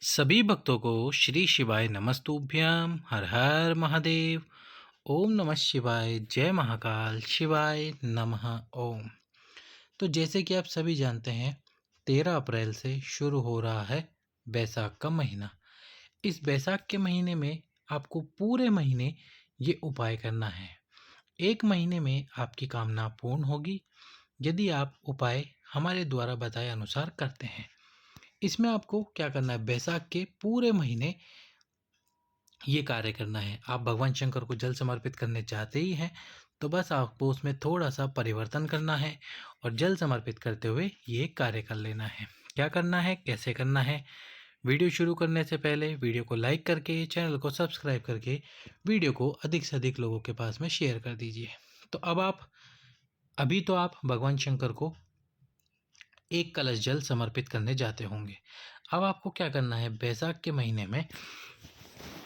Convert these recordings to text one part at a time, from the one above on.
सभी भक्तों को श्री शिवाय नमस्तुभ्यम। हर हर महादेव। ओम नमः शिवाय। जय महाकाल। शिवाय नमः। ओम। तो जैसे कि आप सभी जानते हैं, 13 अप्रैल से शुरू हो रहा है बैसाख का महीना। इस बैसाख के महीने में आपको पूरे महीने ये उपाय करना है। एक महीने में आपकी कामना पूर्ण होगी यदि आप उपाय हमारे द्वारा बताए अनुसार करते हैं। इसमें आपको क्या करना है, बैसाख के पूरे महीने ये कार्य करना है। आप भगवान शंकर को जल समर्पित करने चाहते ही हैं तो बस आपको उसमें थोड़ा सा परिवर्तन करना है और जल समर्पित करते हुए ये कार्य कर लेना है। क्या करना है, कैसे करना है, वीडियो शुरू करने से पहले वीडियो को लाइक करके चैनल को सब्सक्राइब करके वीडियो को अधिक से अधिक लोगों के पास में शेयर कर दीजिए। तो अभी तो आप भगवान शंकर को एक कलश जल समर्पित करने जाते होंगे। अब आपको क्या करना है, बैसाख के महीने में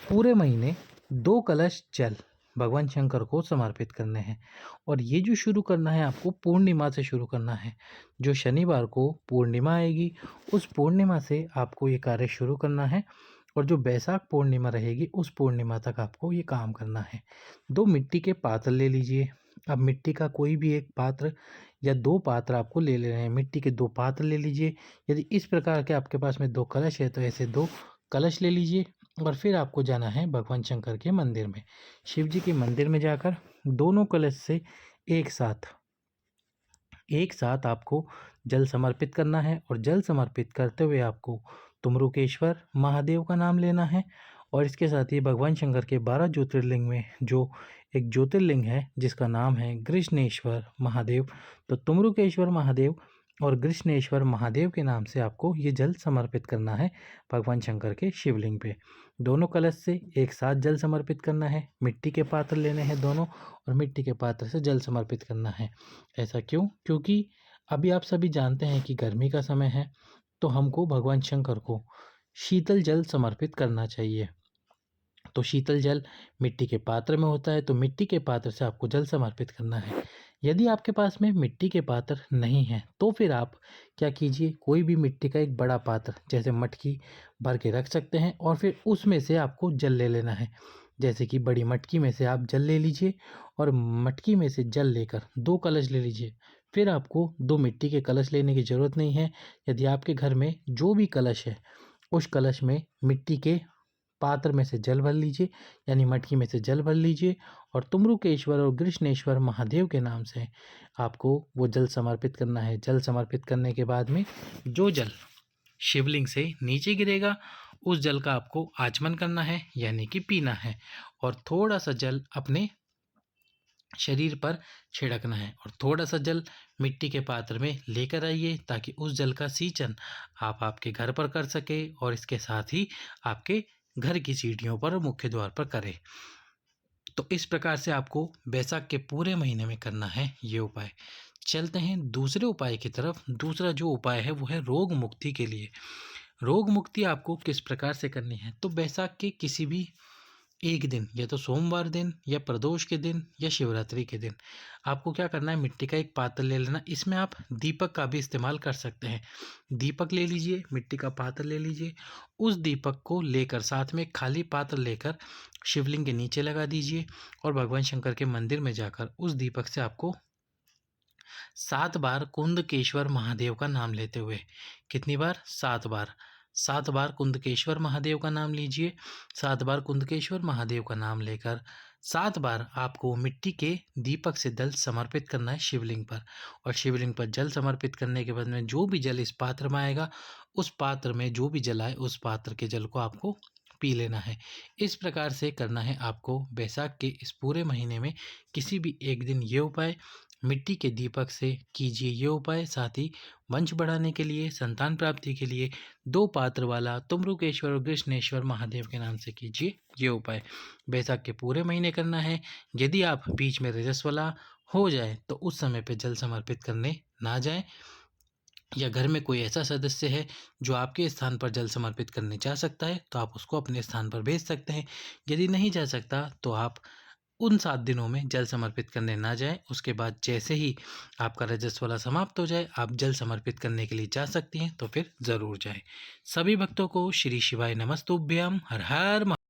पूरे महीने 2 कलश जल भगवान शंकर को समर्पित करने हैं। और ये जो शुरू करना है आपको पूर्णिमा से शुरू करना है। जो शनिवार को पूर्णिमा आएगी उस पूर्णिमा से आपको ये कार्य शुरू करना है और जो बैसाख पूर्णिमा रहेगी उस पूर्णिमा तक आपको ये काम करना है। 2 मिट्टी के पात्र ले लीजिए। अब मिट्टी का कोई भी एक पात्र या 2 पात्र आपको ले लेने हैं। मिट्टी के 2 पात्र ले लीजिए। यदि इस प्रकार के आपके पास में 2 कलश है तो ऐसे 2 कलश ले लीजिए और फिर आपको जाना है भगवान शंकर के मंदिर में। शिव जी के मंदिर में जाकर दोनों कलश से एक साथ आपको जल समर्पित करना है और जल समर्पित करते हुए आपको तुमरुकेश्वर महादेव का नाम लेना है। और इसके साथ ही भगवान शंकर के 12 ज्योतिर्लिंग में जो एक ज्योतिर्लिंग है जिसका नाम है गृष्णेश्वर महादेव, तो तुमरुकेश्वर महादेव और गृष्णेश्वर महादेव के नाम से आपको ये जल समर्पित करना है भगवान शंकर के शिवलिंग पे। दोनों कलश से एक साथ जल समर्पित करना है। मिट्टी के पात्र लेने हैं दोनों और मिट्टी के पात्र से जल समर्पित करना है। ऐसा क्यों? क्योंकि अभी आप सभी जानते हैं कि गर्मी का समय है तो हमको भगवान शंकर को शीतल जल समर्पित करना चाहिए। तो शीतल जल मिट्टी के पात्र में होता है तो मिट्टी के पात्र से आपको जल समर्पित करना है। यदि आपके पास में मिट्टी के पात्र नहीं है तो फिर आप क्या कीजिए, कोई भी मिट्टी का एक बड़ा पात्र जैसे मटकी भर के रख सकते हैं और फिर उसमें से आपको जल ले लेना है। जैसे कि बड़ी मटकी में से आप जल ले लीजिए और मटकी में से जल लेकर 2 कलश ले लीजिए। फिर आपको 2 मिट्टी के कलश लेने की ज़रूरत नहीं है। यदि आपके घर में जो भी कलश है उस कलश में मिट्टी के पात्र में से जल भर लीजिए, यानी मटकी में से जल भर लीजिए और तुमरुकेश्वर और गृष्णेश्वर महादेव के नाम से आपको वो जल समर्पित करना है। जल समर्पित करने के बाद में जो जल शिवलिंग से नीचे गिरेगा उस जल का आपको आचमन करना है, यानी कि पीना है। और थोड़ा सा जल अपने शरीर पर छिड़कना है और थोड़ा सा जल मिट्टी के पात्र में लेकर आइए ताकि उस जल का सींचन आप आपके घर पर कर सके और इसके साथ ही आपके घर की सीढ़ियों पर, मुख्य द्वार पर करें। तो इस प्रकार से आपको बैसाख के पूरे महीने में करना है ये उपाय। चलते हैं दूसरे उपाय की तरफ। दूसरा जो उपाय है वो है रोग मुक्ति के लिए। रोग मुक्ति आपको किस प्रकार से करनी है, तो बैसाख के किसी भी एक दिन, या तो सोमवार दिन या प्रदोष के दिन या शिवरात्रि के दिन, आपको क्या करना है, मिट्टी का एक पात्र ले लेना। इसमें आप दीपक का भी इस्तेमाल कर सकते हैं। दीपक ले लीजिए, मिट्टी का पात्र ले लीजिए, उस दीपक को लेकर साथ में खाली पात्र लेकर शिवलिंग के नीचे लगा दीजिए और भगवान शंकर के मंदिर में जाकर उस दीपक से आपको 7 बार कुंदकेश्वर महादेव का नाम लेते हुए, कितनी बार, 7 बार, 7 बार कुंदकेश्वर महादेव का नाम लीजिए। 7 बार कुंदकेश्वर महादेव का नाम लेकर 7 बार आपको मिट्टी के दीपक से जल समर्पित करना है शिवलिंग पर। और शिवलिंग पर जल समर्पित करने के बाद में जो भी जल इस पात्र में आएगा, उस पात्र में जो भी जल आए उस पात्र के जल को आपको पी लेना है। इस प्रकार से करना है आपको बैसाख के इस पूरे महीने में किसी भी एक दिन ये उपाय। मिट्टी के दीपक से कीजिए ये उपाय। साथ ही वंश बढ़ाने के लिए, संतान प्राप्ति के लिए 2 पात्र वाला तुमरुकेश्वर और कृष्णेश्वर महादेव के नाम से कीजिए ये उपाय। बैसाख के पूरे महीने करना है। यदि आप बीच में रजस्वला हो जाए तो उस समय पे जल समर्पित करने ना जाएं, या घर में कोई ऐसा सदस्य है जो आपके स्थान पर जल समर्पित करने जा सकता है तो आप उसको अपने स्थान पर भेज सकते हैं। यदि नहीं जा सकता तो आप उन 7 दिनों में जल समर्पित करने ना जाएँ। उसके बाद जैसे ही आपका रजस्वला समाप्त हो जाए, आप जल समर्पित करने के लिए जा सकती हैं, तो फिर ज़रूर जाएँ। सभी भक्तों को श्री शिवाय नमस्तुभ्यम। हर हर